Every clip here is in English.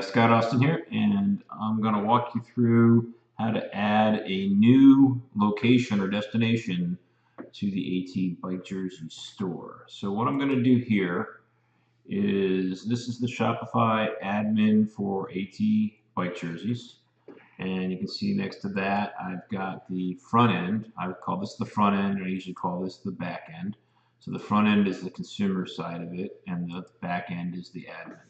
Scott Austin here, and I'm going to walk you through how to add a new location or destination to the AT Bike Jersey store. So what I'm going to do here is this is the Shopify admin for AT Bike Jerseys. And you can see next to that, I've got the front end. I would call this the front end, and I usually call this the back end. So the front end is the consumer side of it, and the back end is the admin.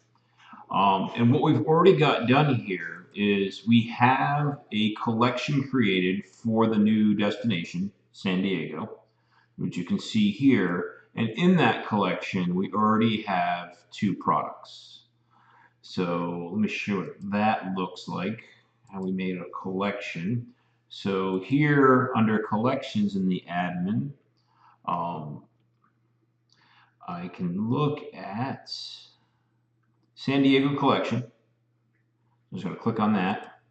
And what we've already got done here is we have a collection created for the new destination, San Diego, which you can see here. And in that collection, we already have two products. So let me show you what that looks like, how we made a collection. So here under collections in the admin, I can look at San Diego collection. I'm just going to click on that.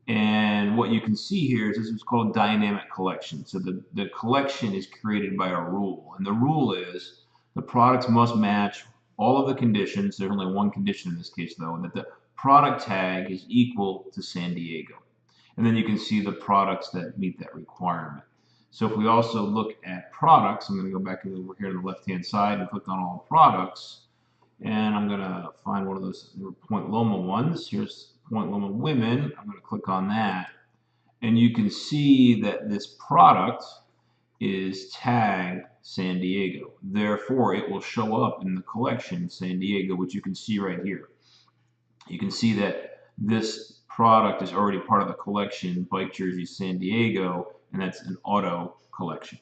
And what you can see here is this is called dynamic collection. So the collection is created by a rule. And the rule is the products must match all of the conditions. There's only one condition in this case, though, that the product tag is equal to San Diego. And then you can see the products that meet that requirement. So if we also look at products, I'm going to go back over here to the left-hand side and click on all products. And I'm going to find one of those Point Loma ones. Here's Point Loma Women. I'm going to click on that. And you can see that this product is tagged San Diego. Therefore, it will show up in the collection San Diego, which you can see right here. You can see that this product is already part of the collection, Bike Jerseys San Diego, and that's an auto collection.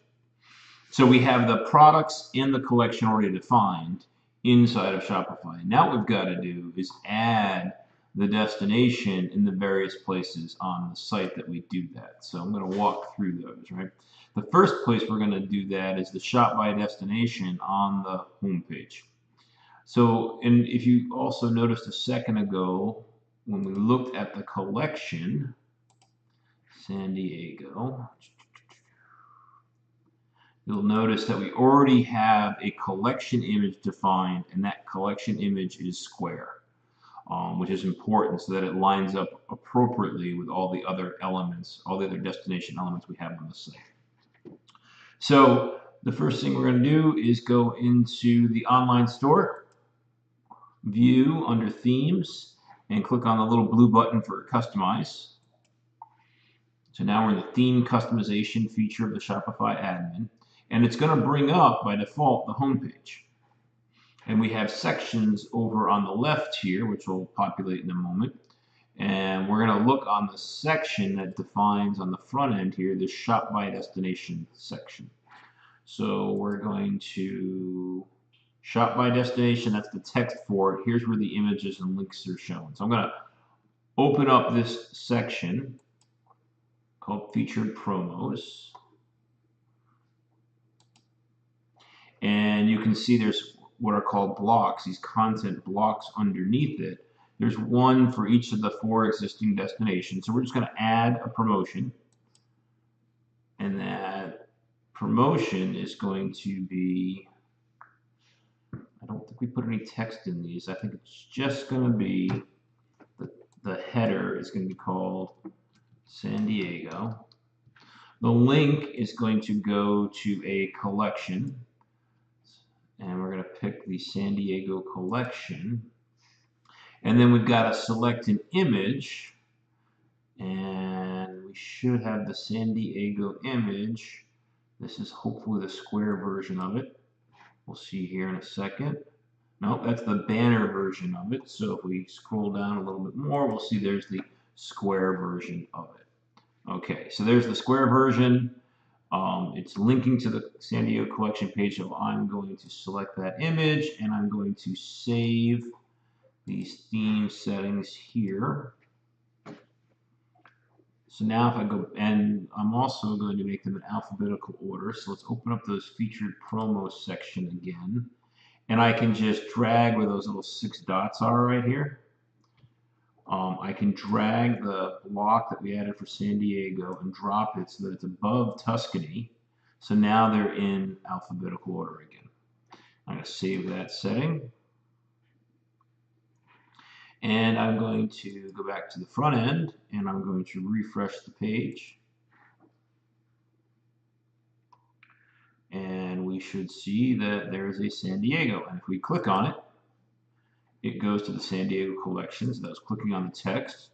So we have the products in the collection already defined inside of Shopify. Now what we've got to do is add the destination in the various places on the site that we do that. So I'm going to walk through those, right? The first place we're going to do that is the Shop by Destination on the home page. So, and if you also noticed a second ago, when we looked at the collection, San Diego, you'll notice that we already have a collection image defined, and that collection image is square, which is important so that it lines up appropriately with all the other elements, all the other destination elements we have on the site. So the first thing we're going to do is go into the online store, view under themes, and click on the little blue button for customize. So now we're in the theme customization feature of the Shopify admin. And it's going to bring up, by default, the home page. And we have sections over on the left here, which will populate in a moment. And we're going to look on the section that defines on the front end here, the Shop by Destination section. So we're going to Shop by Destination, that's the text for it. Here's where the images and links are shown. So I'm going to open up this section called Featured Promos. And you can see there's what are called blocks, these content blocks underneath it. There's one for each of the 4 existing destinations. So we're just going to add a promotion. And that promotion is going to be, I don't think we put any text in these. I think it's just going to be, the header is going to be called San Diego. The link is going to go to a collection. And we're going to pick the San Diego collection. And then we've got to select an image. And we should have the San Diego image. This is hopefully the square version of it. We'll see here in a second. No, that's the banner version of it. So if we scroll down a little bit more, we'll see there's the square version of it. Okay, so there's the square version. It's linking to the San Diego collection page, so I'm going to select that image and I'm going to save these theme settings here. So now if I go, and I'm also going to make them in alphabetical order, so let's open up those featured promos section again. And I can just drag where those little 6 dots are right here. I can drag the block that we added for San Diego and drop it so that it's above Tuscany. So now they're in alphabetical order again. I'm going to save that setting. And I'm going to go back to the front end, and I'm going to refresh the page. And we should see that there's a San Diego. And if we click on it, it goes to the San Diego collection. So that's clicking on the text.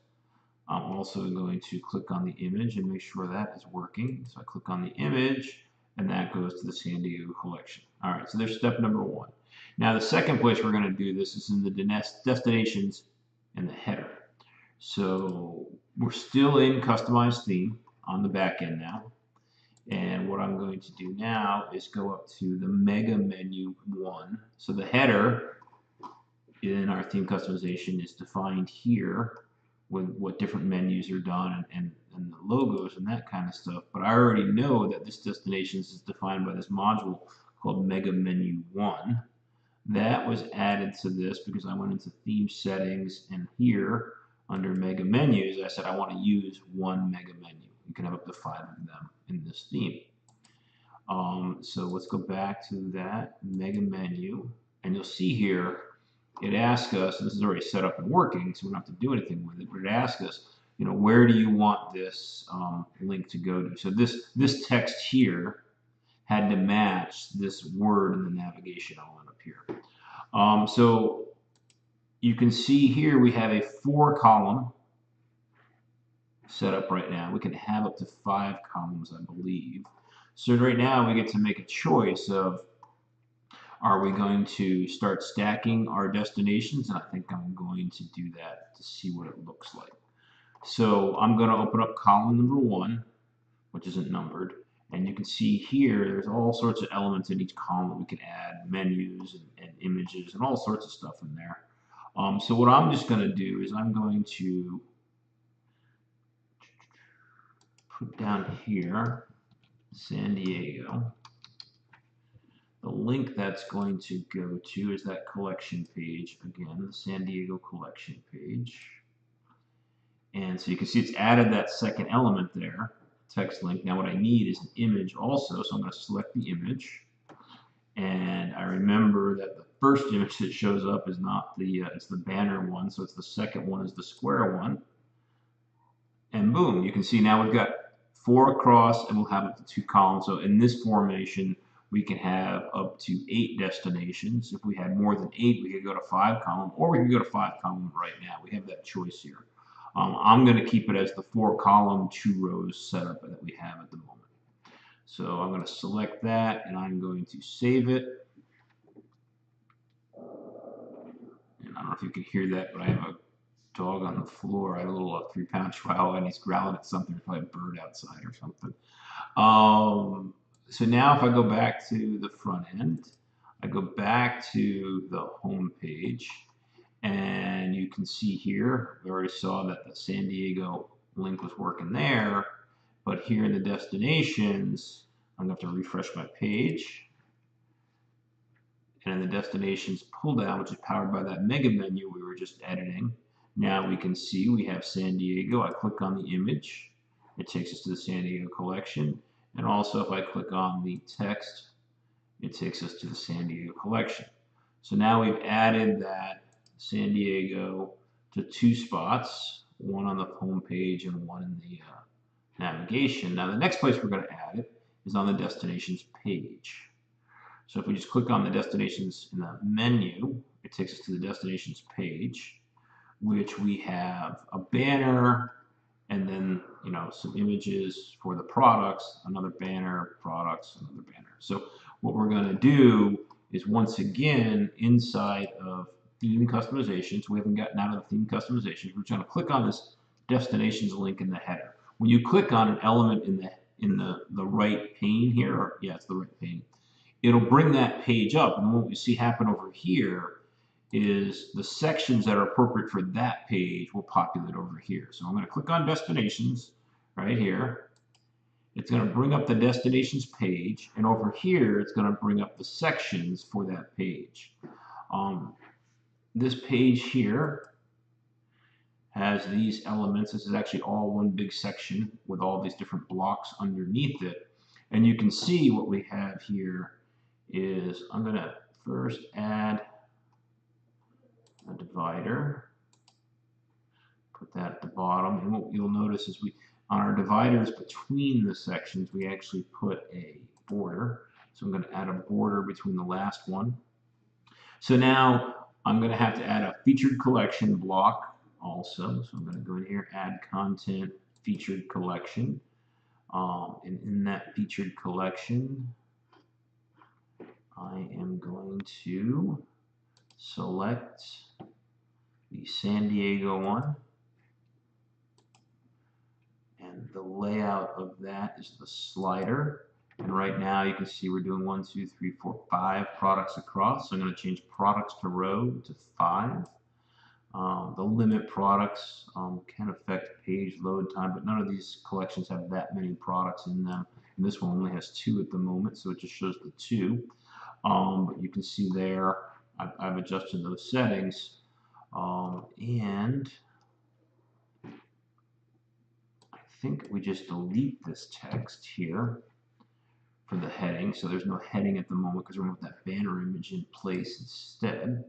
I'm also going to click on the image and make sure that is working. So I click on the image, and that goes to the San Diego collection. All right, so there's step number one. Now the second place we're going to do this is in the destinations and the header. So we're still in customized theme on the back end now. And what I'm going to do now is go up to the mega menu one. So the header in our theme customization is defined here with what different menus are done and the logos and that kind of stuff. But I already know that this destinations is defined by this module called mega menu one. That was added to this because I went into theme settings, and here under mega menus I said I want to use one mega menu. You can have up to 5 of them in this theme. So let's go back to that mega menu, and you'll see here it asks us, and this is already set up and working, so we don't have to do anything with it, but it asks us, you know, where do you want this link to go to? So this text here had to match this word in the navigation element up here. So you can see here we have a 4-column set up right now. We can have up to 5 columns, I believe. So right now we get to make a choice of, are we going to start stacking our destinations? And I think I'm going to do that to see what it looks like. So I'm going to open up column number 1, which isn't numbered. And you can see here, there's all sorts of elements in each column that we can add, menus and images and all sorts of stuff in there. So what I'm just going to do is I'm going to put down here, San Diego. The link that's going to go to is that collection page, again, the San Diego collection page. And so you can see it's added that second element there, text link. Now what I need is an image also, so I'm going to select the image. And I remember that the first image that shows up is not the, it's the banner one, so it's the second one is the square one. And boom, you can see now we've got 4 across, and we'll have up to 2 columns. So in this formation, we can have up to 8 destinations. If we had more than 8, we could go to 5 column, or we could go to 5 column right now. We have that choice here. I'm going to keep it as the 4 column, 2 rows setup that we have at the moment. So I'm going to select that, and I'm going to save it. And I don't know if you can hear that, but I have a dog on the floor. I have a little 3-pound chihuahua, and he's growling at something, probably a bird outside or something. So now if I go back to the front end, I go back to the home page, and you can see here, we already saw that the San Diego link was working there, but here in the destinations, I'm going to have to refresh my page. And in the destinations pull down, which is powered by that mega menu we were just editing, now we can see we have San Diego. I click on the image, it takes us to the San Diego collection. And also if I click on the text, it takes us to the San Diego collection. So now we've added that San Diego to 2 spots, one on the home page and one in the navigation. Now the next place we're going to add it is on the destinations page. So if we just click on the destinations in the menu, it takes us to the destinations page, which we have a banner, and then, you know, some images for the products, another banner, products, another banner. So what we're going to do is, once again, inside of theme customizations, we haven't gotten out of the theme customizations, we're going to click on this destinations link in the header. When you click on an element in the right pane here, or, yeah, it's the right pane, it'll bring that page up, and what we see happen over here is the sections that are appropriate for that page will populate over here. So I'm going to click on destinations right here. It's going to bring up the destinations page, and over here it's going to bring up the sections for that page. This page here has these elements. This is actually all one big section with all these different blocks underneath it. And you can see what we have here is, I'm going to first add a divider. Put that at the bottom. And what you'll notice is on our dividers between the sections, we actually put a border. So I'm going to add a border between the last one. So now I'm going to have to add a featured collection block also. So I'm going to go in here, add content, featured collection. And in that featured collection, I am going to select the San Diego one. And the layout of that is the slider. And right now you can see we're doing 1, 2, 3, 4, 5 products across. So I'm going to change products to row to 5. The limit products can affect page load time, but none of these collections have that many products in them. And this one only has 2 at the moment, so it just shows the 2. But you can see there I've adjusted those settings. And I think we just delete this text here for the heading. So there's no heading at the moment because we're going to put that banner image in place instead.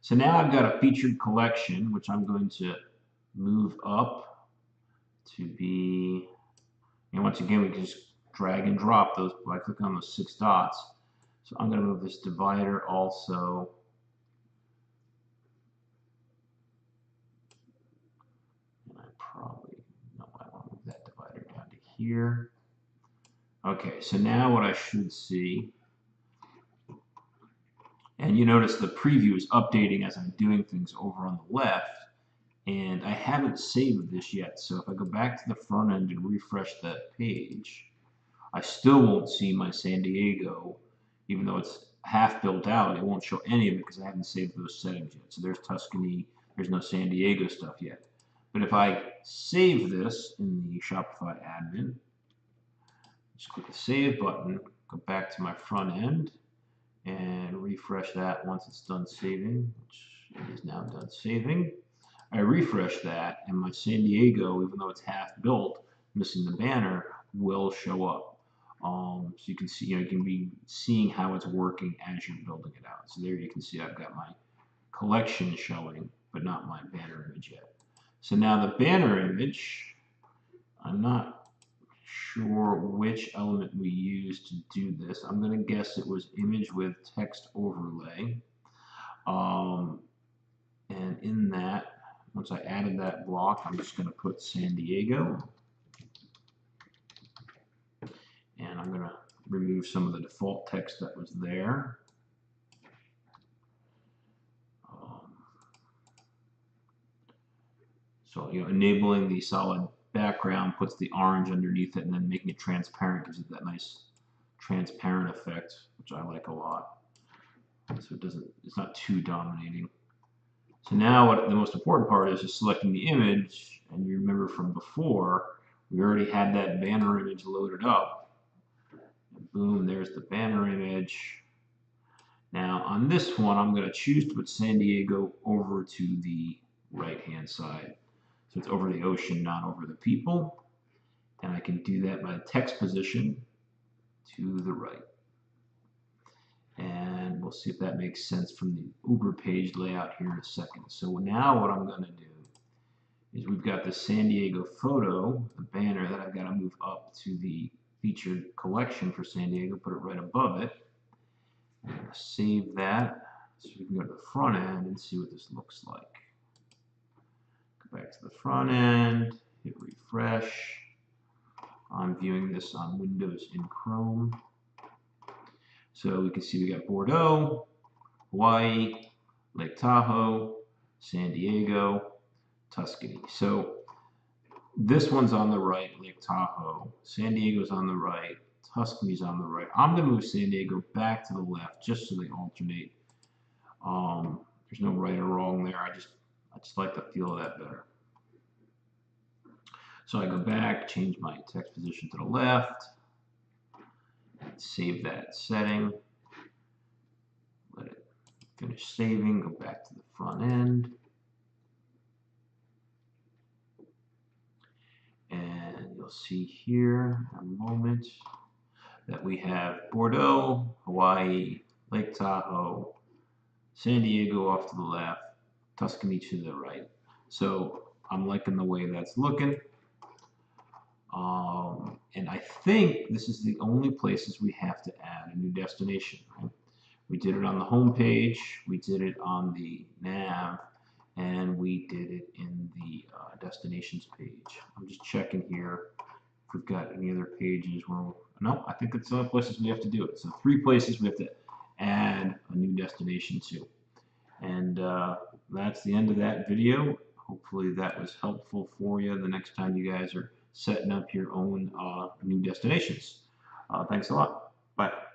So now I've got a featured collection, which I'm going to move up to be, and once again, we can just drag and drop those by clicking on those 6 dots. So I'm going to move this divider also I want to move that divider down to here. Okay, so now what I should see, and you notice the preview is updating as I'm doing things over on the left, and I haven't saved this yet. So if I go back to the front end and refresh that page, I still won't see my San Diego, even though it's half built out. It won't show any of it because I haven't saved those settings yet. So there's Tuscany, there's no San Diego stuff yet. But if I save this in the Shopify admin, just click the save button, go back to my front end, and refresh that once it's done saving, which it is now done saving. I refresh that, and my San Diego, even though it's half built, missing the banner, will show up. So you can see, you can be seeing how it's working as you're building it out. So there you can see I've got my collection showing, but not my banner image yet. So now the banner image, I'm not sure which element we used to do this. I'm going to guess it was image with text overlay. And in that, once I added that block, I'm just going to put San Diego. And I'm going to remove some of the default text that was there. So, enabling the solid background puts the orange underneath it, and then making it transparent gives it that nice transparent effect, which I like a lot. So it's not too dominating. So now what the most important part is just selecting the image, and you remember from before, we already had that banner image loaded up. And boom, there's the banner image. Now on this one, I'm going to choose to put San Diego over to the right-hand side. So it's over the ocean, not over the people. And I can do that by the text position to the right. And we'll see if that makes sense from the Uber page layout here in a second. So now what I'm going to do is we've got the San Diego photo, the banner that I've got to move up to the featured collection for San Diego, put it right above it. I'm going to save that so we can go to the front end and see what this looks like. Go back to the front end, hit refresh. I'm viewing this on Windows in Chrome. So we can see we got Bordeaux, Hawaii, Lake Tahoe, San Diego, Tuscany. So this one's on the right, Lake Tahoe. San Diego's on the right. Tuscany's on the right. I'm going to move San Diego back to the left just so they alternate. There's no right or wrong there. I just like the feel of that better. So I go back, change my text position to the left, save that setting, let it finish saving, go back to the front end. And you'll see here in a moment that we have Bordeaux, Hawaii, Lake Tahoe, San Diego off to the left, Tuscany to the right. So I'm liking the way that's looking. And I think this is the only places we have to add a new destination, right? We did it on the home page, we did it on the nav, and we did it in the destinations page. I'm just checking here if we've got any other pages where, no, I think it's the only places we have to do it. So 3 places we have to add a new destination to. And that's the end of that video. Hopefully that was helpful for you the next time you guys are setting up your own new destinations. Thanks a lot. Bye.